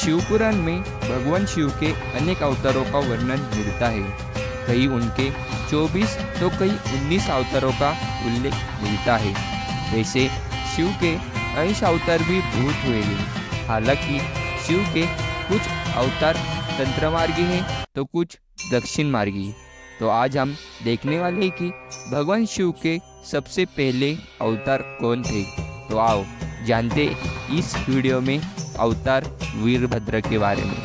शिवपुराण में भगवान शिव के अनेक अवतारों का वर्णन मिलता है। कई उनके 24 तो कई 19 अवतारों का उल्लेख मिलता है। वैसे शिव के अंश अवतार भी बहुत हुए हैं। हालांकि शिव के कुछ अवतार तंत्रमार्गी हैं तो कुछ दक्षिण मार्गी। तो आज हम देखने वाले हैं कि भगवान शिव के सबसे पहले अवतार कौन थे। तो आओ जानते इस वीडियो में अवतार वीरभद्र के बारे में।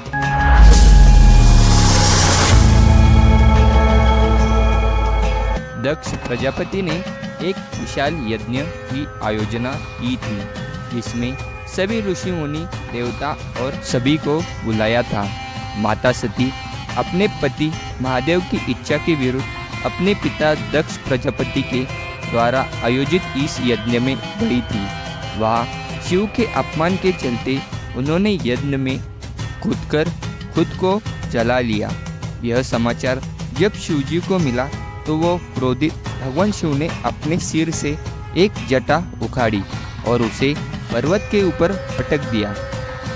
दक्ष प्रजापति ने एक विशाल यज्ञ की आयोजना की थी, जिसमें सभी ऋषि मुनि देवता और सभी को बुलाया था। माता सती अपने पति महादेव की इच्छा के विरुद्ध अपने पिता दक्ष प्रजापति के द्वारा आयोजित इस यज्ञ में गई थी। वहाँ शिव के अपमान के चलते उन्होंने यज्ञ में खुद को जला लिया। यह समाचार जब शिवजी को मिला तो वो क्रोधित भगवान शिव ने अपने सिर से एक जटा उखाड़ी और उसे पर्वत के ऊपर पटक दिया।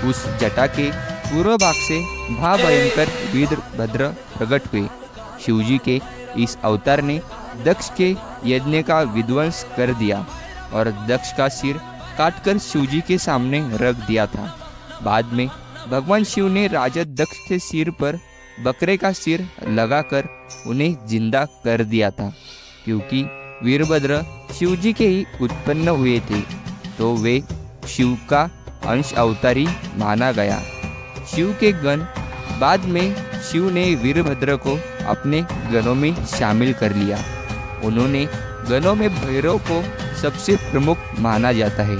उस जटा के पूर्व भाग से महाभयंकर वीरभद्र प्रकट हुए। शिवजी के इस अवतार ने दक्ष के यज्ञ का विध्वंस कर दिया और दक्ष का सिर काटकर शिवजी के सामने रख दिया था। बाद में भगवान शिव ने राजा दक्ष के सिर पर बकरे का सिर लगाकर उन्हें जिंदा कर दिया था। क्योंकि वीरभद्र शिवजी के ही उत्पन्न हुए थे तो वे शिव का अंश अवतारी माना गया। शिव के गण बाद में शिव ने वीरभद्र को अपने गणों में शामिल कर लिया। उन्होंने गणों में भैरव को सबसे प्रमुख माना जाता है,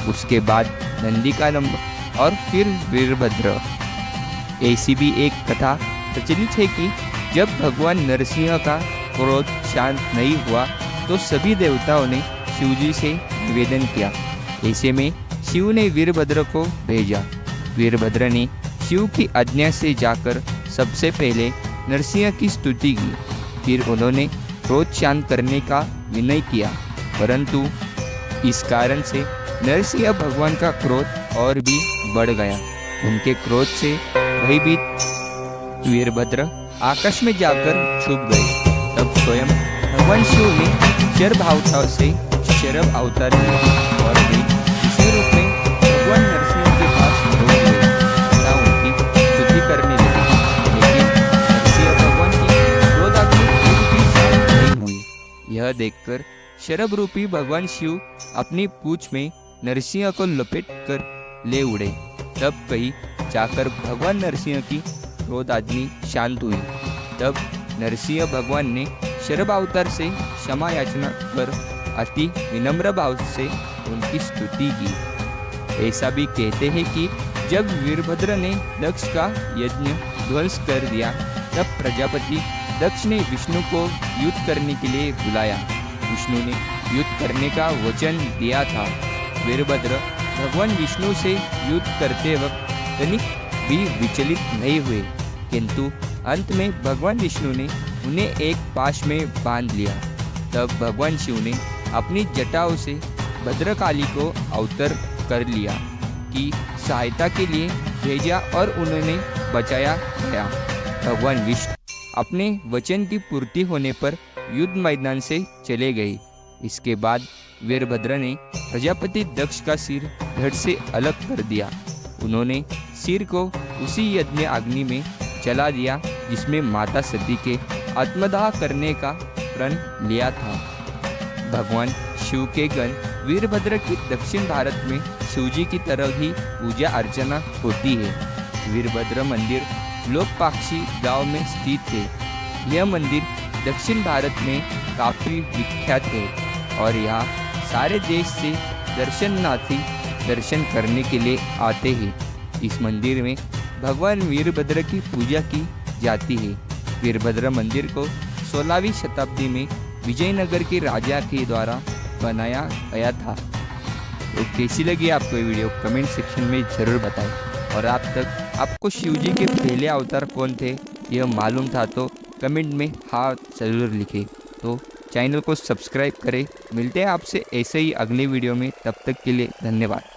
उसके बाद नंदिकानंद और फिर वीरभद्र। ऐसी भी एक कथा प्रचलित है कि जब भगवान नरसिंह का क्रोध शांत नहीं हुआ तो सभी देवताओं ने शिवजी से निवेदन किया। ऐसे में शिव ने वीरभद्र को भेजा। वीरभद्र ने शिव की आज्ञा से जाकर सबसे पहले नरसिंह की स्तुति की। फिर उन्होंने क्रोध शांत करने का विनय किया, परंतु इस कारण से नरसिंह भगवान का क्रोध और भी बढ़ गया। उनके क्रोध से भयभीत वीरभद्र आकाश में जाकर छुप गए। तब स्वयं भगवान शिव ने शर भावता से शरभ अवतार लिया और वे इसी रूप में भगवान नरसिंह के पास पहुंच गए तथा उनकी स्तुति करने लगे। लेकिन नरसिंह भगवान की क्रोधाग्नि फिर भी शांत नहीं हुई। यह देखकर शरभ रूपी भगवान शिव अपनी पूंछ में नरसिंह को लपेट कर ले उड़े। तब कहीं जाकर भगवान नरसिंह की क्रोधाग्नि शांत हुई। तब नरसिंह भगवान ने शरभ अवतार से क्षमा याचना कर अति विनम्र भाव से उनकी स्तुति की। ऐसा भी कहते हैं कि जब वीरभद्र ने दक्ष का यज्ञ ध्वंस कर दिया तब प्रजापति दक्ष ने विष्णु को युद्ध करने के लिए बुलाया। विष्णु ने युद्ध करने का वचन दिया था। वीरभद्र भगवान विष्णु से युद्ध करते वक्त तनिक भी विचलित नहीं हुए, किंतु अंत में भगवान विष्णु ने उन्हें एक पाश में बांध लिया। तब भगवान शिव ने अपनी जटाओं से भद्रकाली को अवतर कर लिया की सहायता के लिए भेजा और उन्हें बचाया गया। भगवान विष्णु अपने वचन की पूर्ति होने पर युद्ध मैदान से चले गए। इसके बाद वीरभद्र ने प्रजापति दक्ष का सिर धड़ से अलग कर दिया। उन्होंने सिर को उसी यज्ञ अग्नि में जला दिया जिसमें माता सती के आत्मदाह करने का प्रण लिया था। भगवान शिव के गण वीरभद्र की दक्षिण भारत में शिवजी की तरह ही पूजा अर्चना होती है। वीरभद्र मंदिर लोकपाक्षी गांव में स्थित है। यह मंदिर दक्षिण भारत में काफ़ी विख्यात है और यहाँ सारे देश से दर्शनार्थी दर्शन करने के लिए आते हैं। इस मंदिर में भगवान वीरभद्र की पूजा की जाती है। वीरभद्र मंदिर को 16वीं शताब्दी में विजयनगर के राजा के द्वारा बनाया गया था। तो कैसी लगी आपको ये वीडियो कमेंट सेक्शन में ज़रूर बताएं। और आपको शिवजी के पहले अवतार कौन थे यह मालूम था तो कमेंट में हाँ ज़रूर लिखें। तो चैनल को सब्सक्राइब करें। मिलते हैं आपसे ऐसे ही अगले वीडियो में, तब तक के लिए धन्यवाद।